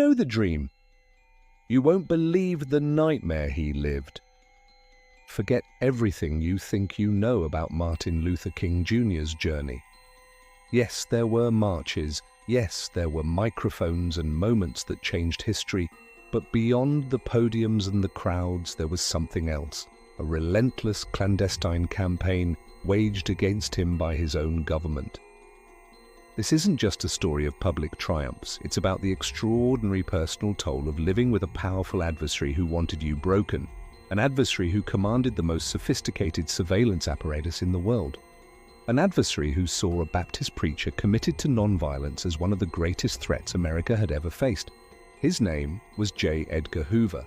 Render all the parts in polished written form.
know the dream. You won't believe the nightmare he lived. Forget everything you think you know about Martin Luther King Jr.'s journey. Yes, there were marches. Yes, there were microphones and moments that changed history. But beyond the podiums and the crowds, there was something else. A relentless clandestine campaign waged against him by his own government. This isn't just a story of public triumphs. It's about the extraordinary personal toll of living with a powerful adversary who wanted you broken, an adversary who commanded the most sophisticated surveillance apparatus in the world, an adversary who saw a Baptist preacher committed to nonviolence as one of the greatest threats America had ever faced. His name was J. Edgar Hoover,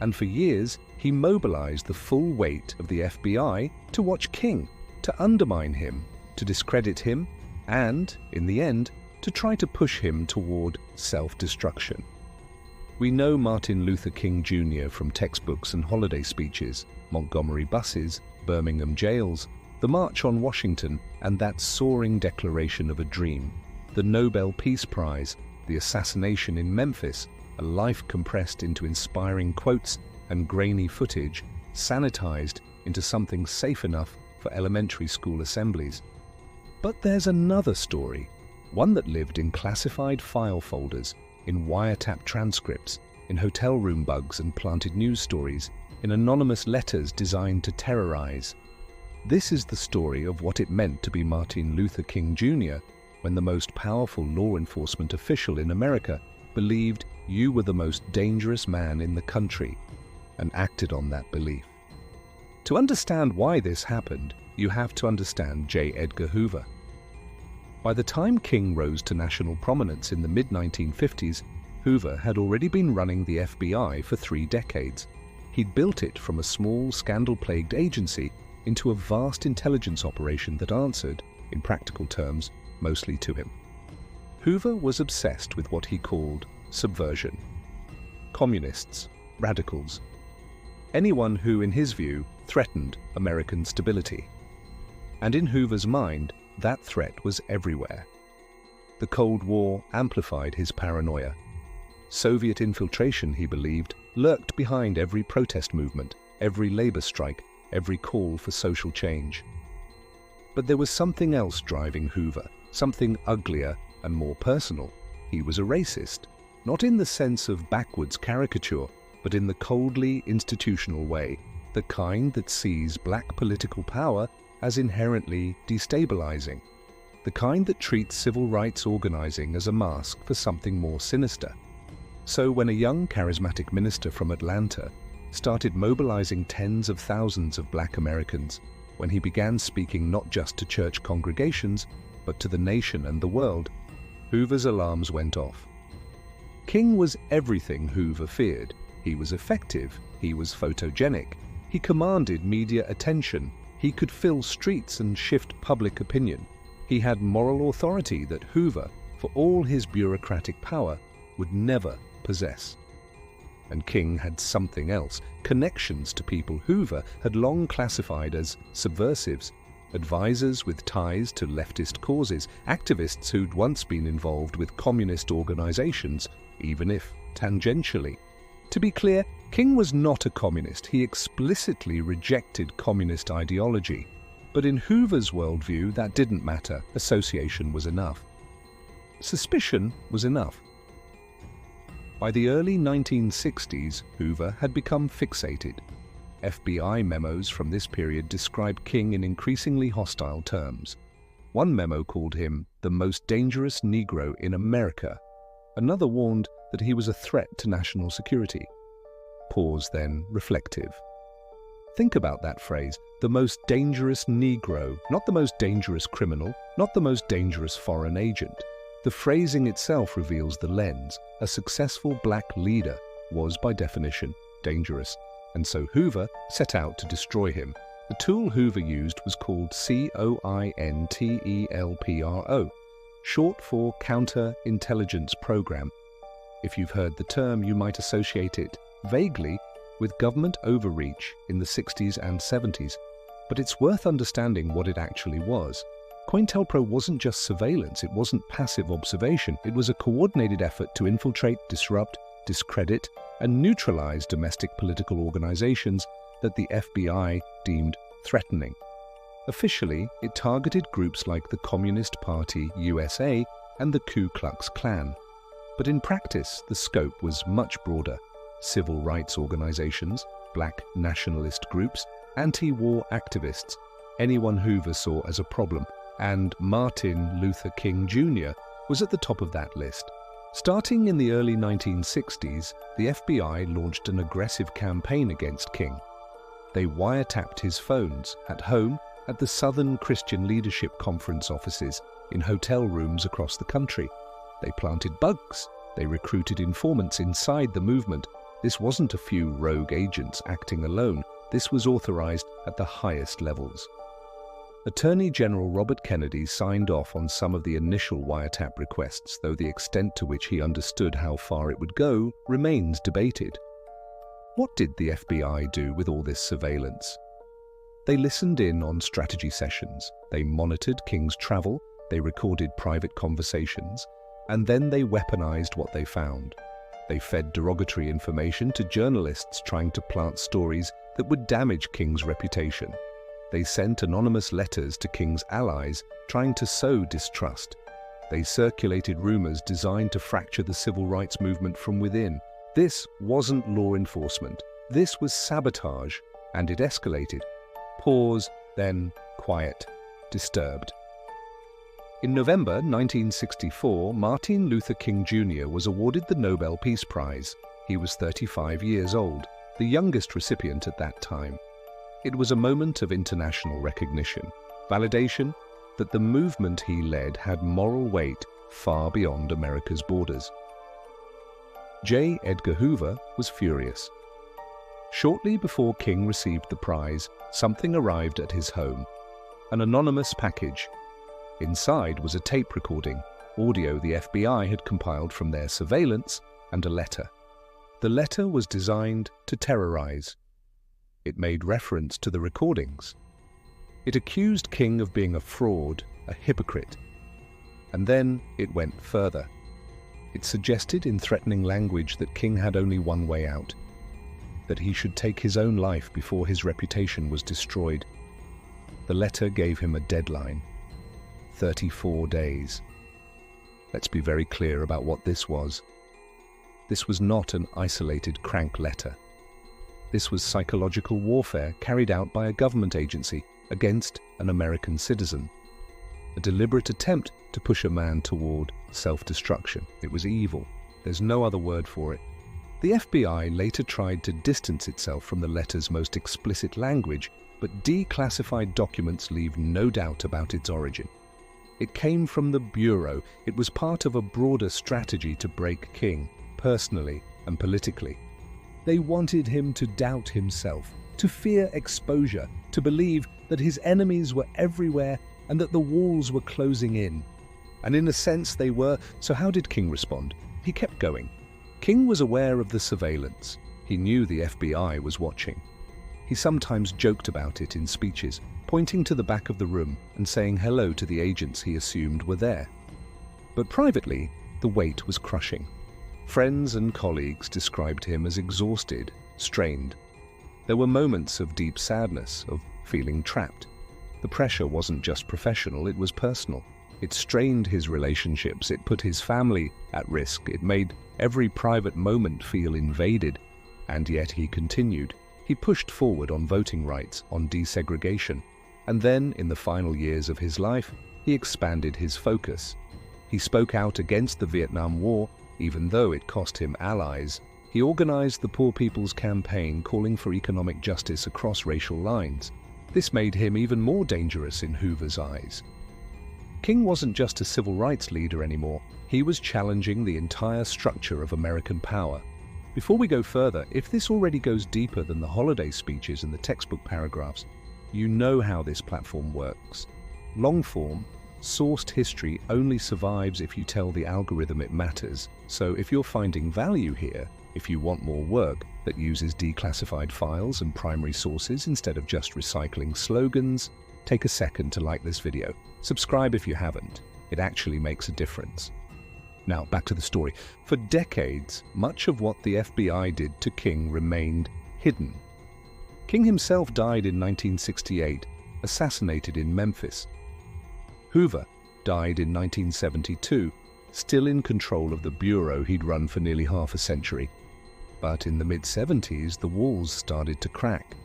and for years he mobilized the full weight of the FBI to watch King, to undermine him, to discredit him, and, in the end, to try to push him toward self-destruction. We know Martin Luther King Jr. from textbooks and holiday speeches, Montgomery buses, Birmingham jails, the March on Washington, and that soaring declaration of a dream, the Nobel Peace Prize, the assassination in Memphis, a life compressed into inspiring quotes and grainy footage, sanitized into something safe enough for elementary school assemblies. But there's another story, one that lived in classified file folders, in wiretap transcripts, in hotel room bugs and planted news stories, in anonymous letters designed to terrorize. This is the story of what it meant to be Martin Luther King Jr. when the most powerful law enforcement official in America believed you were the most dangerous man in the country and acted on that belief. To understand why this happened, you have to understand J. Edgar Hoover. By the time King rose to national prominence in the mid-1950s, Hoover had already been running the FBI for 3 decades. He'd built it from a small, scandal-plagued agency into a vast intelligence operation that answered, in practical terms, mostly to him. Hoover was obsessed with what he called subversion. Communists, radicals, anyone who, in his view, threatened American stability. And in Hoover's mind, that threat was everywhere. The Cold War amplified his paranoia. Soviet infiltration, he believed, lurked behind every protest movement, every labor strike, every call for social change. But there was something else driving Hoover, something uglier and more personal. He was a racist, not in the sense of backwards caricature, but in the coldly institutional way, the kind that sees black political power as inherently destabilizing, the kind that treats civil rights organizing as a mask for something more sinister. So when a young charismatic minister from Atlanta started mobilizing tens of thousands of black Americans, when he began speaking not just to church congregations, but to the nation and the world, Hoover's alarms went off. King was everything Hoover feared. He was effective, he was photogenic, he commanded media attention, he could fill streets and shift public opinion. He had moral authority that Hoover, for all his bureaucratic power, would never possess. And King had something else, connections to people Hoover had long classified as subversives, advisors with ties to leftist causes, activists who'd once been involved with communist organizations, even if tangentially. To be clear, King was not a communist. He explicitly rejected communist ideology. But in Hoover's worldview, that didn't matter. Association was enough. Suspicion was enough. By the early 1960s, Hoover had become fixated. FBI memos from this period described King in increasingly hostile terms. One memo called him the most dangerous Negro in America. Another warned that he was a threat to national security. Pause then, reflective. Think about that phrase, the most dangerous Negro, not the most dangerous criminal, not the most dangerous foreign agent. The phrasing itself reveals the lens. A successful black leader was, by definition, dangerous, and so Hoover set out to destroy him. The tool Hoover used was called COINTELPRO, short for Counter-Intelligence Program. If you've heard the term, you might associate it vaguely with government overreach in the 60s and 70s, but it's worth understanding what it actually was. COINTELPRO wasn't just surveillance, it wasn't passive observation, it was a coordinated effort to infiltrate, disrupt, discredit, and neutralize domestic political organizations that the FBI deemed threatening. Officially, it targeted groups like the Communist Party USA and the Ku Klux Klan. But in practice, the scope was much broader. Civil rights organizations, black nationalist groups, anti-war activists, anyone Hoover saw as a problem, and Martin Luther King Jr. was at the top of that list. Starting in the early 1960s, the FBI launched an aggressive campaign against King. They wiretapped his phones at home, at the Southern Christian Leadership Conference offices, in hotel rooms across the country. They planted bugs. They recruited informants inside the movement. This wasn't a few rogue agents acting alone. This was authorized at the highest levels. Attorney General Robert Kennedy signed off on some of the initial wiretap requests, though the extent to which he understood how far it would go remains debated. What did the FBI do with all this surveillance? They listened in on strategy sessions, they monitored King's travel, they recorded private conversations, and then they weaponized what they found. They fed derogatory information to journalists trying to plant stories that would damage King's reputation. They sent anonymous letters to King's allies trying to sow distrust. They circulated rumors designed to fracture the civil rights movement from within. This wasn't law enforcement. This was sabotage, and it escalated. Pause, then quiet, disturbed. In November 1964, Martin Luther King Jr. was awarded the Nobel Peace Prize. He was 35 years old, the youngest recipient at that time. It was a moment of international recognition, validation that the movement he led had moral weight far beyond America's borders. J. Edgar Hoover was furious. Shortly before King received the prize, something arrived at his home, an anonymous package. Inside was a tape recording, audio the FBI had compiled from their surveillance, and a letter. The letter was designed to terrorize. It made reference to the recordings. It accused King of being a fraud, a hypocrite. And then it went further. It suggested in threatening language that King had only one way out, that he should take his own life before his reputation was destroyed. The letter gave him a deadline. 34 days. Let's be very clear about what this was. This was not an isolated crank letter. This was psychological warfare carried out by a government agency against an American citizen. A deliberate attempt to push a man toward self-destruction. It was evil. There's no other word for it. The FBI later tried to distance itself from the letter's most explicit language, but declassified documents leave no doubt about its origin. It came from the Bureau. It was part of a broader strategy to break King, personally and politically. They wanted him to doubt himself, to fear exposure, to believe that his enemies were everywhere and that the walls were closing in. And in a sense they were, so how did King respond? He kept going. King was aware of the surveillance. He knew the FBI was watching. He sometimes joked about it in speeches, pointing to the back of the room and saying hello to the agents he assumed were there. But privately, the weight was crushing. Friends and colleagues described him as exhausted, strained. There were moments of deep sadness, of feeling trapped. The pressure wasn't just professional, it was personal. It strained his relationships, it put his family at risk, it made every private moment feel invaded. And yet he continued. He pushed forward on voting rights, on desegregation. And then, in the final years of his life, he expanded his focus. He spoke out against the Vietnam War, even though it cost him allies. He organized the Poor People's Campaign, calling for economic justice across racial lines. This made him even more dangerous in Hoover's eyes. King wasn't just a civil rights leader anymore. He was challenging the entire structure of American power. Before we go further, if this already goes deeper than the holiday speeches and the textbook paragraphs, you know how this platform works. Long-form, sourced history only survives if you tell the algorithm it matters. So if you're finding value here, if you want more work that uses declassified files and primary sources instead of just recycling slogans, take a second to like this video. Subscribe if you haven't. It actually makes a difference. Now, back to the story. For decades, much of what the FBI did to King remained hidden. King himself died in 1968, assassinated in Memphis. Hoover died in 1972, still in control of the bureau he'd run for nearly half a century. But in the mid-70s, the walls started to crack.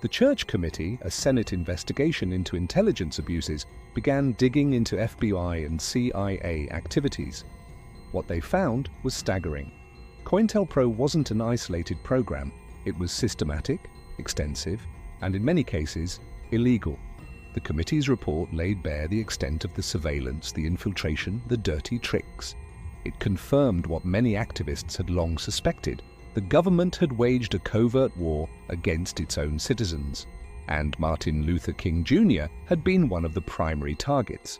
The Church Committee, a Senate investigation into intelligence abuses, began digging into FBI and CIA activities. What they found was staggering. COINTELPRO wasn't an isolated program. It was systematic, extensive, and in many cases, illegal. The committee's report laid bare the extent of the surveillance, the infiltration, the dirty tricks. It confirmed what many activists had long suspected. The government had waged a covert war against its own citizens, and Martin Luther King Jr. had been one of the primary targets.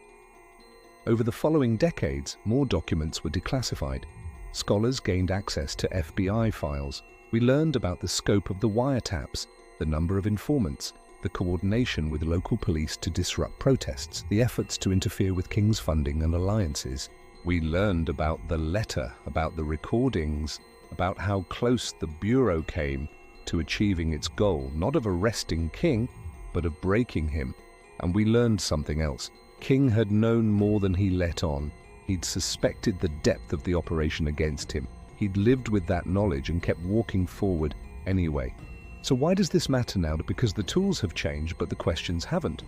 Over the following decades, more documents were declassified. Scholars gained access to FBI files. We learned about the scope of the wiretaps, the number of informants, the coordination with local police to disrupt protests, the efforts to interfere with King's funding and alliances. We learned about the letter, about the recordings, about how close the Bureau came to achieving its goal, not of arresting King, but of breaking him. And we learned something else. King had known more than he let on. He'd suspected the depth of the operation against him. He'd lived with that knowledge and kept walking forward anyway. So why does this matter now? Because the tools have changed, but the questions haven't.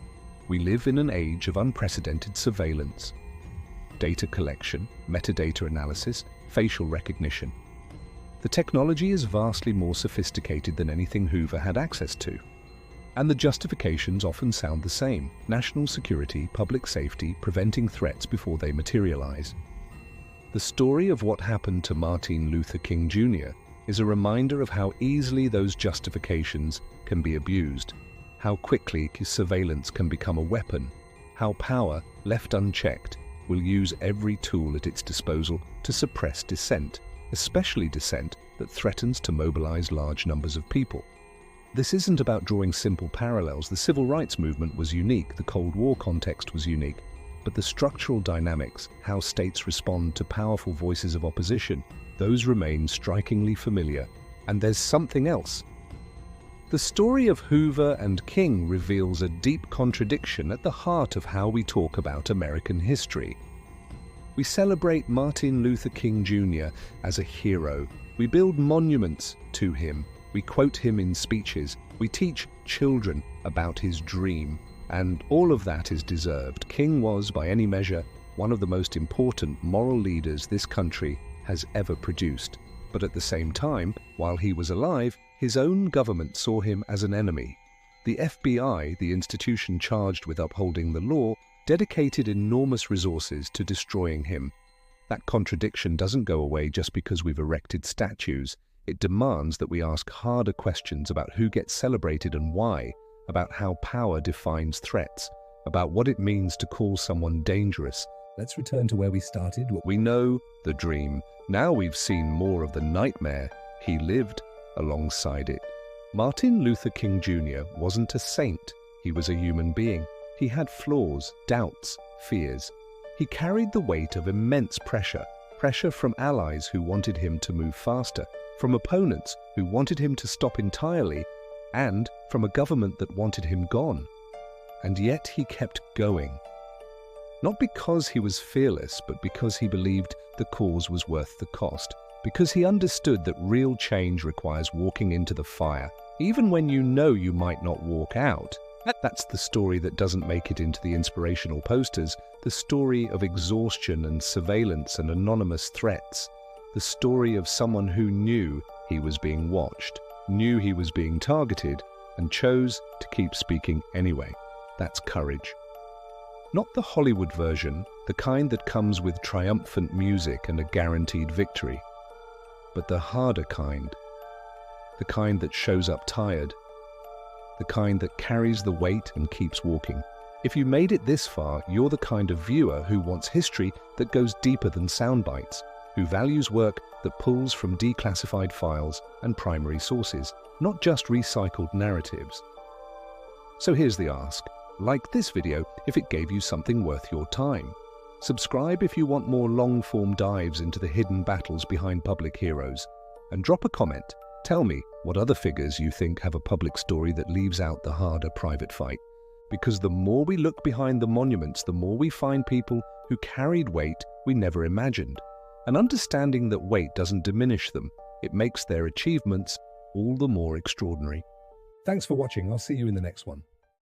We live in an age of unprecedented surveillance. Data collection, metadata analysis, facial recognition. The technology is vastly more sophisticated than anything Hoover had access to. And the justifications often sound the same: national security, public safety, preventing threats before they materialize. The story of what happened to Martin Luther King Jr. is a reminder of how easily those justifications can be abused, how quickly surveillance can become a weapon, how power, left unchecked, will use every tool at its disposal to suppress dissent, especially dissent that threatens to mobilize large numbers of people. This isn't about drawing simple parallels. The civil rights movement was unique, the Cold War context was unique, but the structural dynamics, how states respond to powerful voices of opposition, those remain strikingly familiar. And there's something else. The story of Hoover and King reveals a deep contradiction at the heart of how we talk about American history. We celebrate Martin Luther King Jr. as a hero. We build monuments to him. We quote him in speeches. We teach children about his dream. And all of that is deserved. King was, by any measure, one of the most important moral leaders this country has ever produced. But at the same time, while he was alive, his own government saw him as an enemy. The FBI, the institution charged with upholding the law, dedicated enormous resources to destroying him. That contradiction doesn't go away just because we've erected statues. It demands that we ask harder questions about who gets celebrated and why, about how power defines threats, about what it means to call someone dangerous. Let's return to where we started. We know the dream. Now we've seen more of the nightmare. He lived alongside it. Martin Luther King Jr. wasn't a saint. He was a human being. He had flaws, doubts, fears. He carried the weight of immense pressure from allies who wanted him to move faster, from opponents who wanted him to stop entirely, and from a government that wanted him gone. And yet he kept going. Not because he was fearless, but because he believed the cause was worth the cost, because he understood that real change requires walking into the fire, even when you know you might not walk out. That's the story that doesn't make it into the inspirational posters, the story of exhaustion and surveillance and anonymous threats, the story of someone who knew he was being watched, knew he was being targeted, and chose to keep speaking anyway. That's courage. Not the Hollywood version, the kind that comes with triumphant music and a guaranteed victory, but the harder kind, the kind that shows up tired, the kind that carries the weight and keeps walking. If you made it this far, you're the kind of viewer who wants history that goes deeper than sound bites, who values work that pulls from declassified files and primary sources, not just recycled narratives. So here's the ask. Like this video if it gave you something worth your time. Subscribe if you want more long-form dives into the hidden battles behind public heroes. And drop a comment. Tell me what other figures you think have a public story that leaves out the harder private fight. Because the more we look behind the monuments, the more we find people who carried weight we never imagined. And understanding that weight doesn't diminish them, it makes their achievements all the more extraordinary. Thanks for watching. I'll see you in the next one.